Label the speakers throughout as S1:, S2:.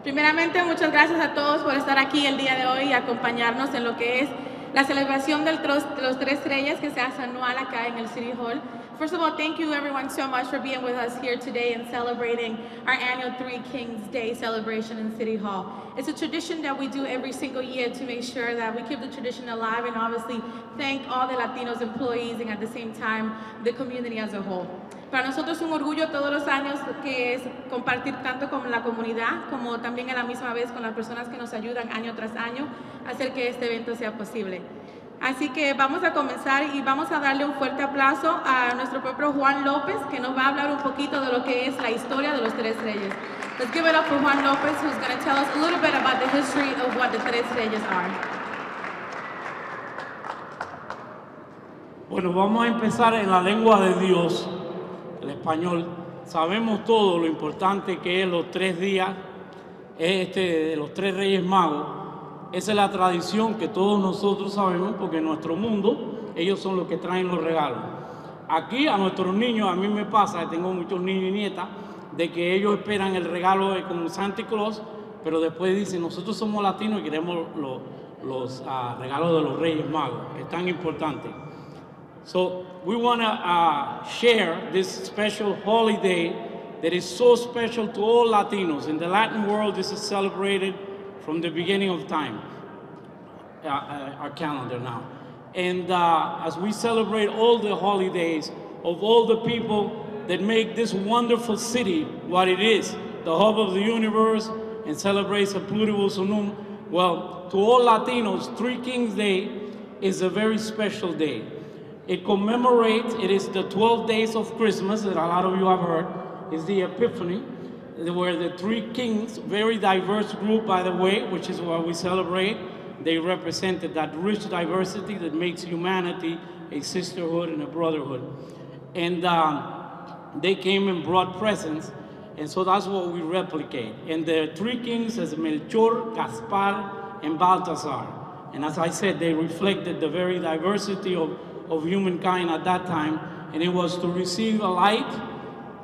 S1: Primeramente, muchas gracias a todos por estar aquí el día de hoy y acompañarnos en lo que es la celebración de los Tres Reyes que se hace anual acá en el City Hall. First of all, thank you everyone so much for being with us here today and celebrating our annual Three Kings Day celebration in City Hall. It's a tradition that we do every single year to make sure that we keep the tradition alive and obviously thank all the Latinos employees and at the same time the community as a whole. Para nosotros es un orgullo todos los años que es compartir tanto con la comunidad como también a la misma vez con las personas que nos ayudan año tras año a hacer que este evento sea posible. Así que vamos a comenzar y vamos a darle un fuerte aplauso a nuestro propio Juan López, que nos va a hablar un poquito de lo que es la historia de los Tres Reyes. Let's give it up for Juan López, who's going to tell us a little bit about the history of what the Tres Reyes are.
S2: Bueno, vamos a empezar en la lengua de Dios, el español. Sabemos todo lo importante que es los 3 días, de los Tres Reyes Magos. Esa es la tradición que todos nosotros sabemos, porque en nuestro mundo ellos son los que traen los regalos. Aquí a nuestros niños, a mí me pasa, tengo muchos niños y nietas, de que ellos esperan el regalo con Santa Claus, pero después dicen, nosotros somos latinos y queremos los regalos de los Reyes Magos, que es tan importante. So we want to share this special holiday that is so special to all Latinos. In the Latin world, this is celebrated from the beginning of time, our calendar now. And as we celebrate all the holidays of all the people that make this wonderful city what it is, the hub of the universe, and celebrates a pluribus unum, well, to all Latinos, Three Kings Day is a very special day. It commemorates, it is the 12 days of Christmas that a lot of you have heard, is the Epiphany, where the three kings, very diverse group, by the way, which is what we celebrate. They represented that rich diversity that makes humanity a sisterhood and a brotherhood. And they came and brought presents, and so that's what we replicate. And the three kings is Melchor, Gaspar, and Balthasar. And as I said, they reflected the very diversity of humankind at that time, and it was to receive a light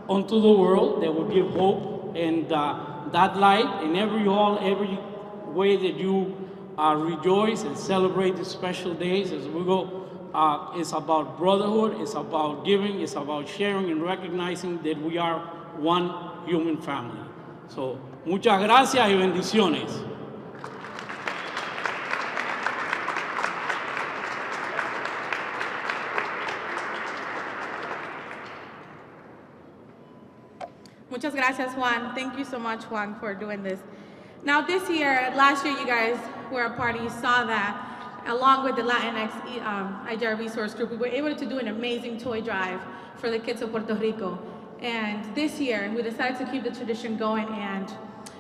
S2: unto the world that would give hope. And that light in every way that you rejoice and celebrate these special days as we go, it's about brotherhood, it's about giving, it's about sharing and recognizing that we are one human family. So, muchas gracias y bendiciones.
S1: Muchas gracias, Juan. Thank you so much, Juan, for doing this. Now, last year, you guys were a part, you saw that, along with the Latinx IJR Resource Group, we were able to do an amazing toy drive for the kids of Puerto Rico. And this year, we decided to keep the tradition going, and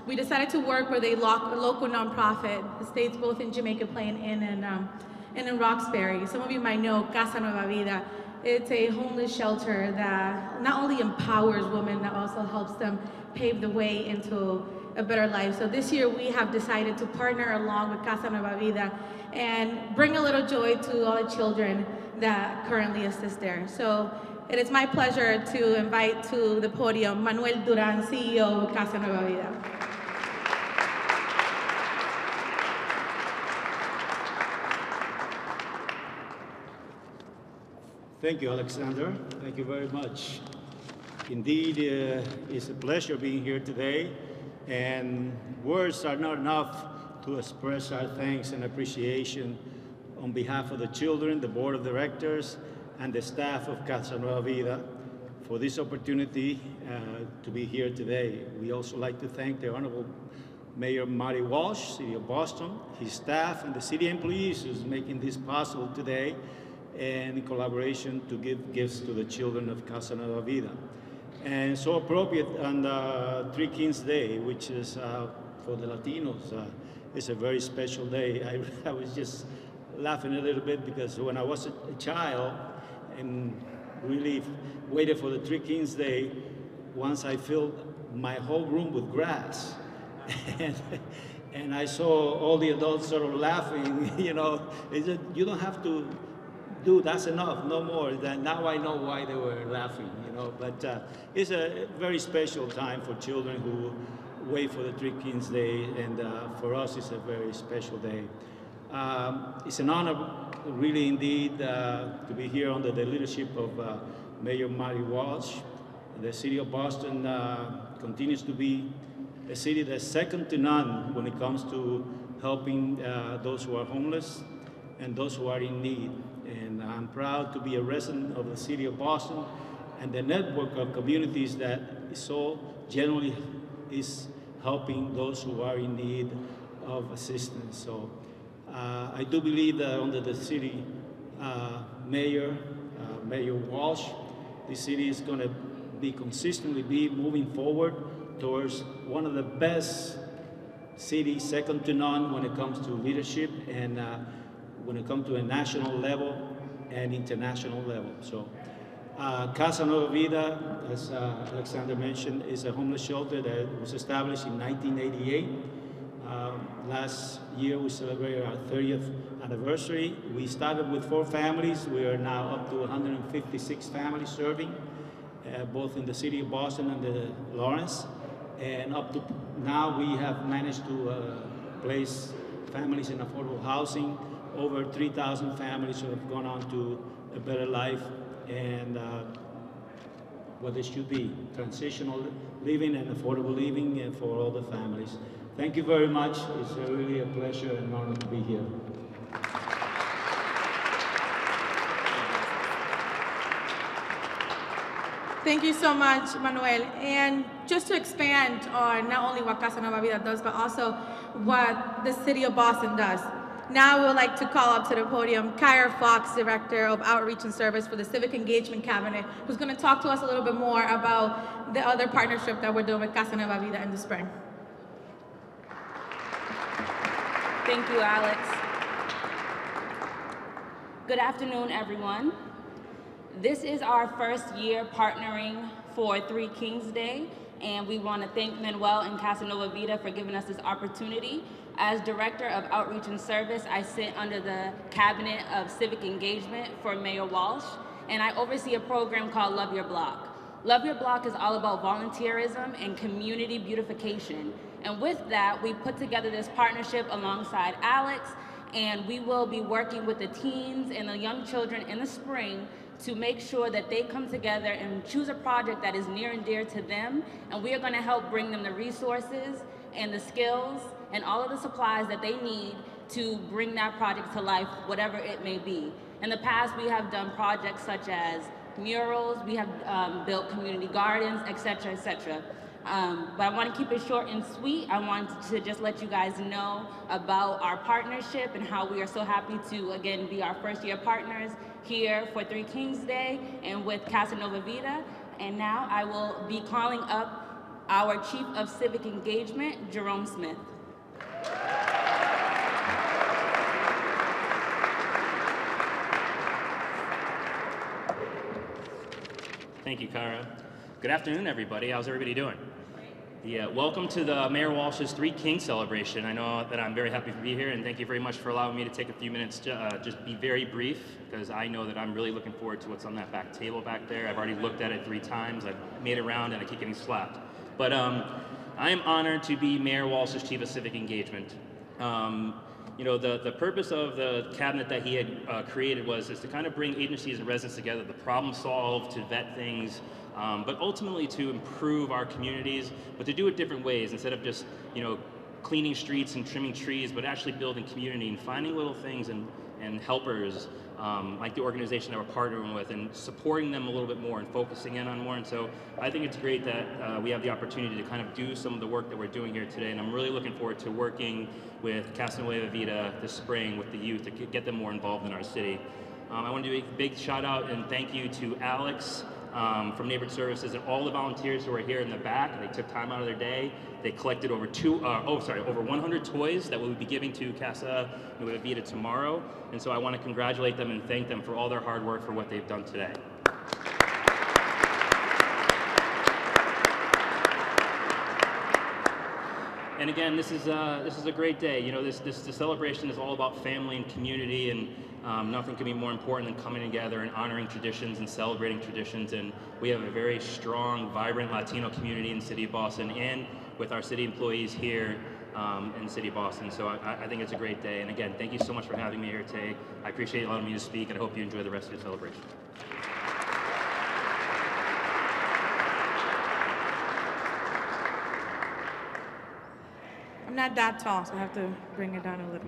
S1: we decided to work with a local nonprofit, the states both in Jamaica Plain and in Roxbury. Some of you might know Casa Nueva Vida. It's a homeless shelter that not only empowers women, that also helps them pave the way into a better life. So this year we have decided to partner along with Casa Nueva Vida and bring a little joy to all the children that currently assist there. So it is my pleasure to invite to the podium Manuel Duran, CEO of Casa Nueva Vida.
S3: Thank you, Alexander. Thank you very much. Indeed, it's a pleasure being here today, and words are not enough to express our thanks and appreciation on behalf of the children, the board of directors, and the staff of Casa Nueva Vida for this opportunity to be here today. We also like to thank the Honorable Mayor Marty Walsh, City of Boston, his staff, and the city employees who's making this possible today, and in collaboration to give gifts to the children of Casa Nueva Vida. And so appropriate on Three Kings Day, which is for the Latinos, it's a very special day. I was just laughing a little bit because when I was a child and really waited for the Three Kings Day, once I filled my whole room with grass. And I saw all the adults sort of laughing, you know, you don't have to do, that's enough, no more. Now I know why they were laughing, you know. But it's a very special time for children who wait for the Three Kings Day, and for us it's a very special day. It's an honor, really indeed, to be here under the leadership of Mayor Marty Walsh. The city of Boston continues to be a city that's second to none when it comes to helping those who are homeless and those who are in need. And I'm proud to be a resident of the city of Boston and the network of communities that so generally is helping those who are in need of assistance. So I do believe that under the city Mayor Walsh, the city is going to consistently moving forward towards one of the best cities, second to none when it comes to leadership and when it comes to a national level and international level. So Casa Nueva Vida, as Alexander mentioned, is a homeless shelter that was established in 1988. Last year we celebrated our 30th anniversary. We started with 4 families. We are now up to 156 families serving, both in the city of Boston and the Lawrence. And up to now we have managed to place families in affordable housing. Over 3,000 families who have gone on to a better life and what it should be, transitional living and affordable living for all the families. Thank you very much. It's really a pleasure and honor to be here.
S1: Thank you so much, Manuel. And just to expand on not only what Casa Nueva Vida does, but also what the city of Boston does. Now we would like to call up to the podium Kyra Fox, Director of Outreach and Service for the Civic Engagement Cabinet, who's going to talk to us a little bit more about the other partnership that we're doing with Casa Nueva Vida in the spring.
S4: Thank you, Alex. Good afternoon, everyone. This is our first year partnering for Three Kings Day, and we want to thank Manuel and Casa Nueva Vida for giving us this opportunity. As Director of Outreach and Service, I sit under the Cabinet of Civic Engagement for Mayor Walsh, and I oversee a program called Love Your Block. Love Your Block is all about volunteerism and community beautification. And with that, we put together this partnership alongside Alex, and we will be working with the teens and the young children in the spring to make sure that they come together and choose a project that is near and dear to them, and we are going to help bring them the resources and the skills and all of the supplies that they need to bring that project to life, whatever it may be. In the past, we have done projects such as murals, we have built community gardens, etc., etc. But I want to keep it short and sweet. I want to just let you guys know about our partnership and how we are so happy to, again, be our first year partners here for Three Kings Day and with Casa Nueva Vida. And now I will be calling up our Chief of Civic Engagement, Jerome Smith.
S5: Thank you, Kyra. Good afternoon, everybody. How's everybody doing? Yeah, welcome to the Mayor Walsh's Three Kings celebration. I know that I'm very happy to be here, and thank you very much for allowing me to take a few minutes to just be very brief, because I know that I'm really looking forward to what's on that back table back there. I've already looked at it 3 times. I've made it around, and I keep getting slapped. But I am honored to be Mayor Walsh's Chief of Civic Engagement. You know, the purpose of the cabinet that he had created is to kind of bring agencies and residents together, to problem solve, to vet things, but ultimately to improve our communities, but to do it different ways, instead of just, you know, cleaning streets and trimming trees, but actually building community and finding little things and helpers, like the organization that we're partnering with, and supporting them a little bit more and focusing in on more. And so I think it's great that we have the opportunity to kind of do some of the work that we're doing here today, and I'm really looking forward to working with Casa Nueva Vida this spring with the youth to get them more involved in our city. I want to do a big shout out and thank you to Alex from Neighborhood Services and all the volunteers who are here in the back. They took time out of their day. They collected over 100 toys that we'll be giving to Casa Nueva Vida tomorrow. And so I want to congratulate them and thank them for all their hard work for what they've done today. And again, this is a great day. You know, this celebration is all about family and community, and nothing can be more important than coming together and honoring traditions and celebrating traditions. And we have a very strong, vibrant Latino community in the city of Boston, and with our city employees here in the city of Boston. So I think it's a great day. And again, thank you so much for having me here today. I appreciate allowing me to speak, and I hope you enjoy the rest of your celebration.
S1: I'm not that tall, so I have to bring it down a little.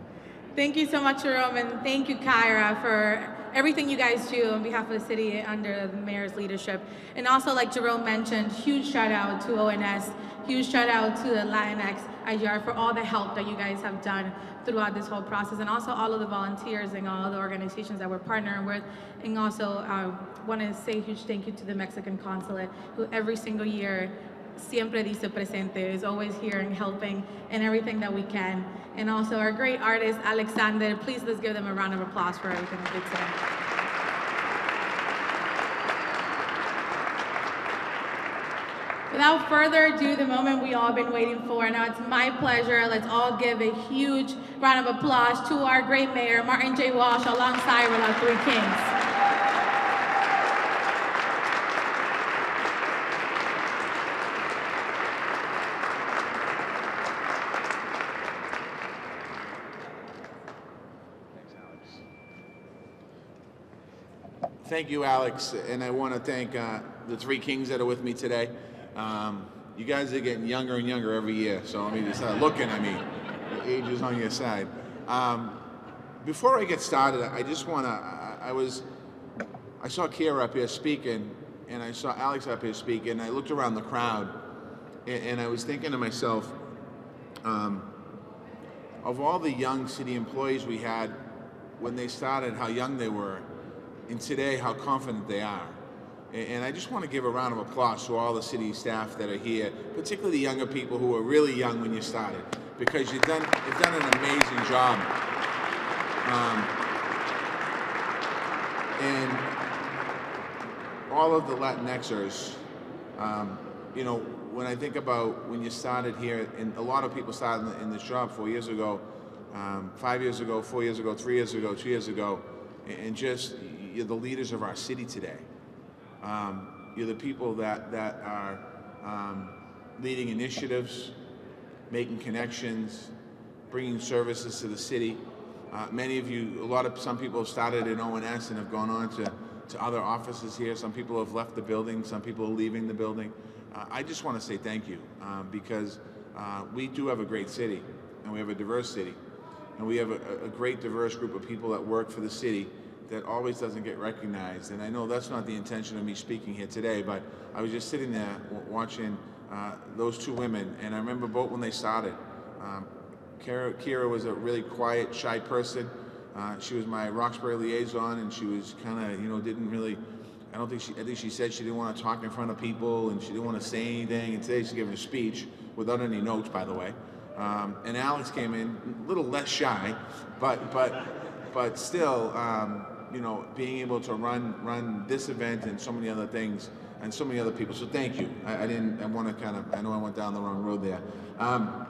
S1: Thank you so much, Jerome, and thank you, Kyra, for everything you guys do on behalf of the city under the mayor's leadership. And also, like Jerome mentioned, huge shout out to ONS, huge shout out to the Latinx IGR for all the help that you guys have done throughout this whole process, and also all of the volunteers and all the organizations that we're partnering with. And also, want to say a huge thank you to the Mexican consulate, who every single year siempre dice presente, is always here and helping in everything that we can. And also our great artist, Alexander. Please let's give them a round of applause for everything they did today. Without further ado, the moment we all been waiting for, now it's my pleasure. Let's all give a huge round of applause to our great mayor, Martin J. Walsh, alongside with our three kings.
S6: Thank you, Alex, and I want to thank the three kings that are with me today. You guys are getting younger and younger every year, so I mean, it's not looking, I mean, the age is on your side. Before I get started, I just want to, I saw Kira up here speaking, and I saw Alex up here speaking, and I looked around the crowd, and I was thinking to myself, of all the young city employees we had when they started, how young they were, and today how confident they are. And I just want to give a round of applause to all the city staff that are here, particularly the younger people who were really young when you started, because you've done an amazing job. And all of the Latinxers, you know, when I think about when you started here, and a lot of people started in this job 4 years ago, 5 years ago, 4 years ago, 3 years ago, 2 years ago, and just, you're the leaders of our city today. You're the people that are leading initiatives, making connections, bringing services to the city. Many of you, some people have started in ONS and have gone on to other offices here. Some people have left the building, some people are leaving the building. I just want to say thank you, because we do have a great city, and we have a diverse city, and we have a great diverse group of people that work for the city that always doesn't get recognized. And I know that's not the intention of me speaking here today, but I was just sitting there watching those two women, and I remember both when they started. Kira was a really quiet, shy person. She was my Roxbury liaison, and she was kind of, you know, didn't really, I think she said she didn't want to talk in front of people, and she didn't want to say anything, and today she's giving a speech without any notes, by the way. And Alex came in a little less shy, but still, you know, being able to run this event and so many other things and so many other people. So thank you. I want to kind of, I know I went down the wrong road there. I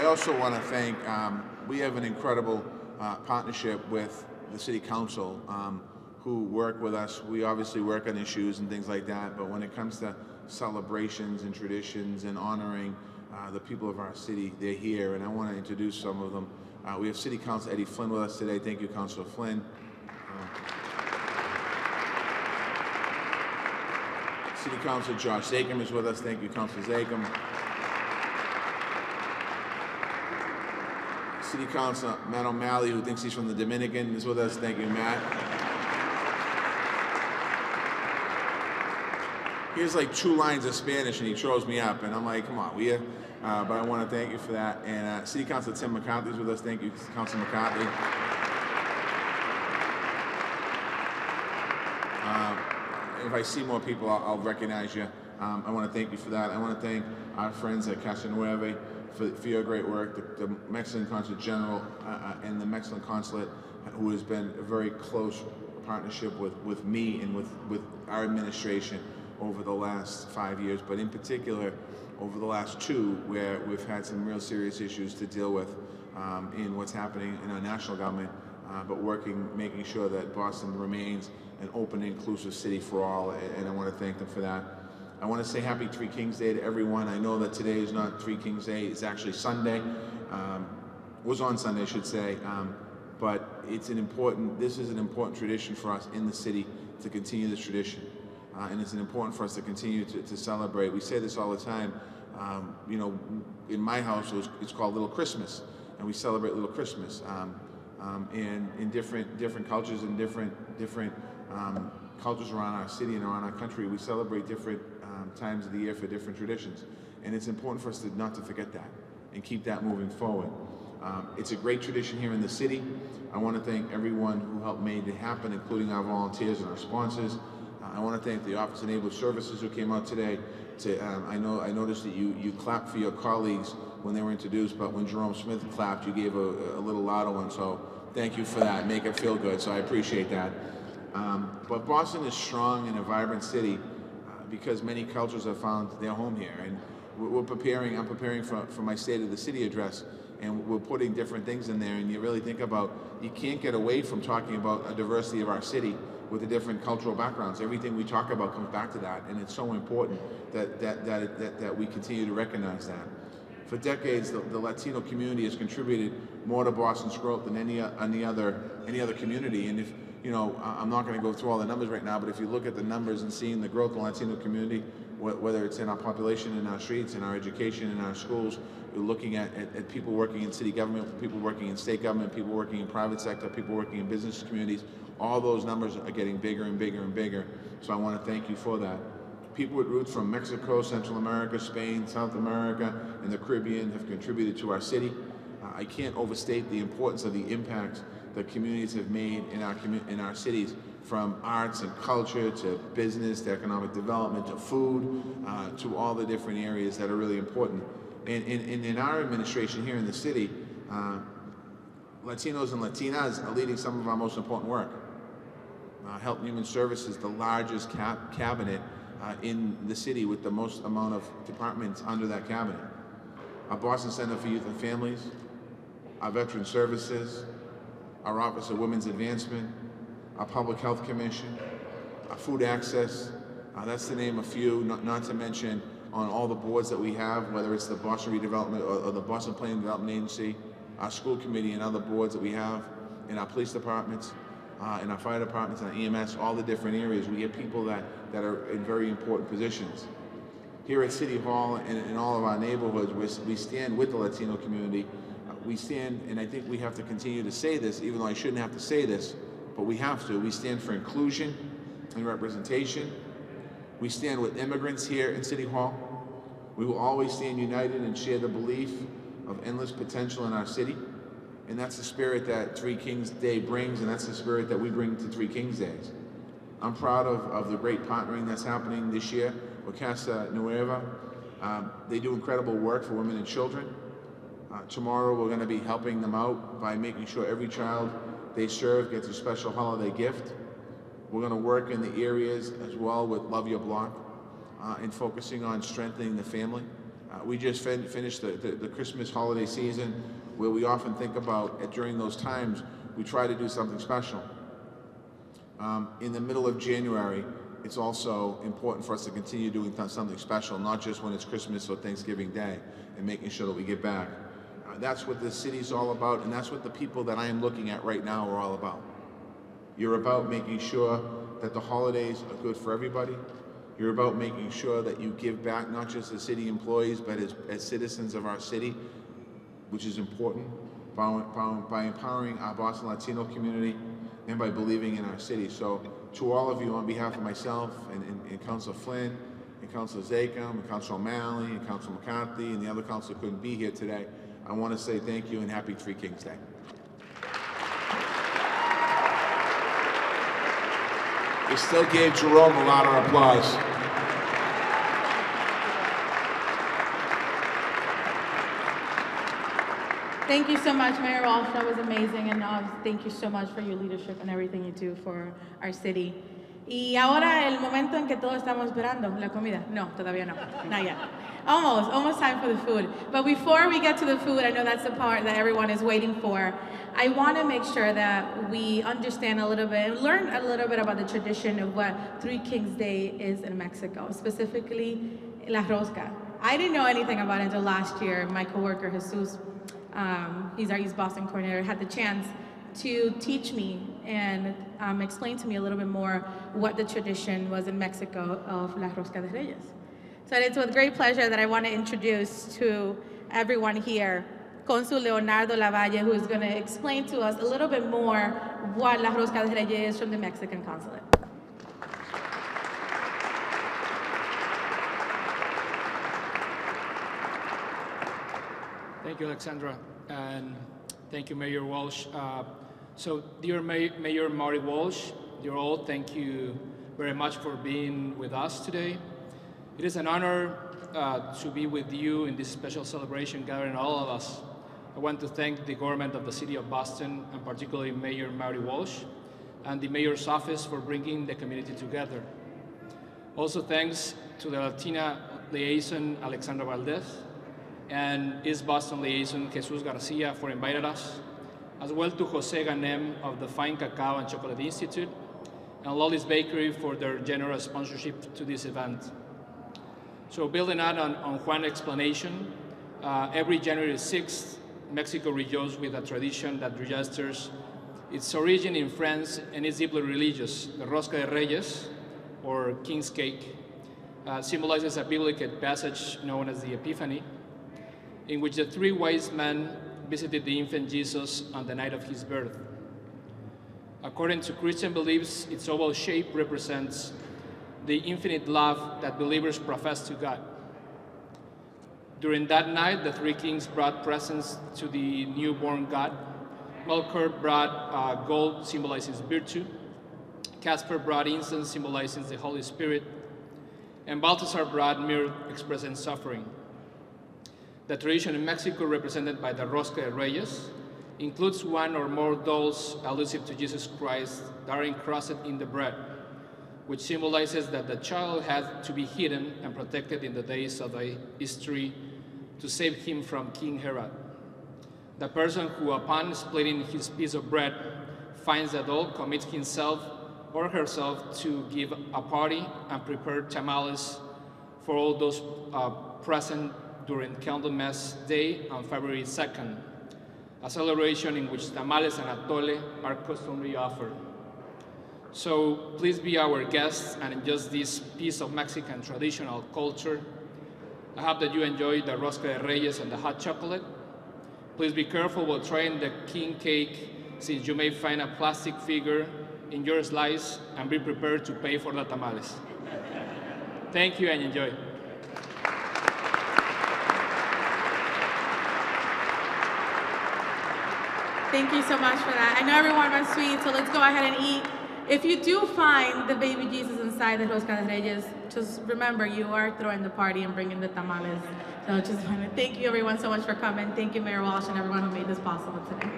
S6: also want to thank, we have an incredible partnership with the City Council who work with us. We obviously work on issues and things like that, but when it comes to celebrations and traditions and honoring the people of our city, they're here, and I want to introduce some of them. We have City Council Eddie Flynn with us today. Thank you, Councilor Flynn. City Councilor Josh Zakem is with us. Thank you, Councilor Zakem. City Councilor Matt O'Malley, who thinks he's from the Dominican, is with us. Thank you, Matt. He has like 2 lines of Spanish and he throws me up, and I'm like, come on, will you? But I want to thank you for that. And City Councilor Tim McCarthy is with us. Thank you, Councilor McCarthy. If I see more people, I'll recognize you. I want to thank you for that. I want to thank our friends at Casa Nueve for your great work, the Mexican Consulate General and the Mexican Consulate, who has been a very close partnership with me and with our administration over the last 5 years, but in particular over the last 2, where we've had some real serious issues to deal with in what's happening in our national government. but making sure that Boston remains an open, inclusive city for all, and I want to thank them for that. I want to say Happy Three Kings Day to everyone. I know that today is not Three Kings Day, it's actually Sunday. Was on Sunday, I should say, but this is an important tradition for us in the city to continue this tradition. And it's important for us to continue to celebrate. We say this all the time. You know, in my house, it's called Little Christmas, and we celebrate Little Christmas. And in different cultures and different cultures around our city and around our country, we celebrate different times of the year for different traditions. And it's important for us not to forget that and keep that moving forward. It's a great tradition here in the city. I want to thank everyone who helped make it happen, including our volunteers and our sponsors. I want to thank the Office of Neighborhood Services who came out today. I noticed that you clapped for your colleagues when they were introduced, but when Jerome Smith clapped, you gave a little louder one, so thank you for that. Make it feel good, so I appreciate that. But Boston is strong and a vibrant city because many cultures have found their home here. And I'm preparing for my State of the City address, and we're putting different things in there, and you really think about, you can't get away from talking about a diversity of our city with the different cultural backgrounds. Everything we talk about comes back to that, and it's so important that we continue to recognize that. For decades, the Latino community has contributed more to Boston's growth than any other community. And if you know, I'm not going to go through all the numbers right now, but if you look at the numbers and seeing the growth in the Latino community, whether it's in our population, in our streets, in our education, in our schools, you're looking at people working in city government, people working in state government, people working in private sector, people working in business communities. All those numbers are getting bigger and bigger and bigger. So I want to thank you for that. People with roots from Mexico, Central America, Spain, South America, and the Caribbean have contributed to our city. I can't overstate the importance of the impact that communities have made in our cities, from arts and culture to business to economic development to food to all the different areas that are really important. And in our administration here in the city, Latinos and Latinas are leading some of our most important work. Health and Human Services, the largest cabinet in the city with the most amount of departments under that cabinet. Our Boston Center for Youth and Families, our Veteran Services, our Office of Women's Advancement, our Public Health Commission, our Food Access, that's to name a few, not to mention on all the boards that we have, whether it's the Boston Redevelopment or the Boston Planning and Development Agency, our school committee and other boards that we have, in our police departments, in our fire departments, and our EMS, all the different areas. We get people that are in very important positions. Here at City Hall and in all of our neighborhoods, we stand with the Latino community. We stand, and I think we have to continue to say this, even though I shouldn't have to say this, but we have to. We stand for inclusion and representation. We stand with immigrants here in City Hall. We will always stand united and share the belief of endless potential in our city. And that's the spirit that Three Kings Day brings, and that's the spirit that we bring to Three Kings Days. I'm proud of the great partnering that's happening this year with Casa Nueva. They do incredible work for women and children. Tomorrow we're going to be helping them out by making sure every child they serve gets a special holiday gift. We're going to work in the areas as well with Love Your Block and focusing on strengthening the family. We just finished the Christmas holiday season, where we often think about, during those times, we try to do something special. In the middle of January, it's also important for us to continue doing something special, not just when it's Christmas or Thanksgiving Day, and making sure that we get back. That's what the city's all about, and that's what the people that I am looking at right now are all about. You're about making sure that the holidays are good for everybody. You're about making sure that you give back, not just as city employees, but as citizens of our city, which is important, by empowering our Boston Latino community and by believing in our city. So to all of you, on behalf of myself and Councilor Flynn, and Councilor Zachem, and Councilor O'Malley, and Councilor McCarthy, and the other councilor who couldn't be here today, I want to say thank you and happy Three Kings Day. We still gave Jerome a lot of applause.
S1: Thank you so much, Mayor Walsh. That was amazing, and thank you so much for your leadership and everything you do for our city. Y ahora el momento en que todos estamos esperando, la comida. No, todavía no, not yet. Almost time for the food. But before we get to the food, I know that's the part that everyone is waiting for. I want to make sure that we understand a little bit, learn a little bit about the tradition of what Three Kings Day is in Mexico, specifically La Rosca. I didn't know anything about it until last year. My coworker, Jesus, he's our East Boston coordinator, had the chance to teach me and explain to me a little bit more what the tradition was in Mexico of La Rosca de Reyes. So it's with great pleasure that I want to introduce to everyone here Consul Leonardo Lavalle, who is going to explain to us a little bit more what La Rosca de Reyes is from the Mexican consulate.
S7: Thank you, Alexandra, and thank you, Mayor Walsh. So, dear Mayor Marty Walsh, dear all, thank you very much for being with us today. It is an honor to be with you in this special celebration gathering all of us. I want to thank the government of the city of Boston, and particularly Mayor Marty Walsh, and the mayor's office for bringing the community together. Also thanks to the Latina liaison, Alexandra Valdez, and East Boston liaison, Jesus Garcia, for inviting us, as well to Jose Ganem of the Fine Cacao and Chocolate Institute, and Lolly's Bakery for their generous sponsorship to this event. So building out on Juan's explanation, every January 6th, Mexico rejoices with a tradition that registers its origin in France and is deeply religious. The Rosca de Reyes, or King's Cake, symbolizes a biblical passage known as the Epiphany, in which the three wise men visited the infant Jesus on the night of his birth. According to Christian beliefs, its oval shape represents the infinite love that believers profess to God. During that night, the three kings brought presents to the newborn God. Melchior brought gold, symbolizing virtue. Casper brought incense, symbolizing the Holy Spirit. And Balthasar brought myrrh, expressing suffering. The tradition in Mexico, represented by the Rosca de Reyes, includes one or more dolls allusive to Jesus Christ that are encrusted in the bread, which symbolizes that the child had to be hidden and protected in the days of the history to save him from King Herod. The person who, upon splitting his piece of bread, finds the doll commits himself or herself to give a party and prepare tamales for all those present during Candlemas Day on February 2nd, a celebration in which tamales and atole are customarily offered. So please be our guests and enjoy this piece of Mexican traditional culture. I hope that you enjoy the Rosca de Reyes and the hot chocolate. Please be careful while trying the king cake, since you may find a plastic figure in your slice, and be prepared to pay for the tamales. Thank you and enjoy.
S1: Thank you so much for that. I know everyone wants sweet, so let's go ahead and eat. If you do find the baby Jesus inside the Rosca de Reyes, just remember you are throwing the party and bringing the tamales. So just want to thank you everyone so much for coming. Thank you, Mayor Walsh, and everyone who made this possible today.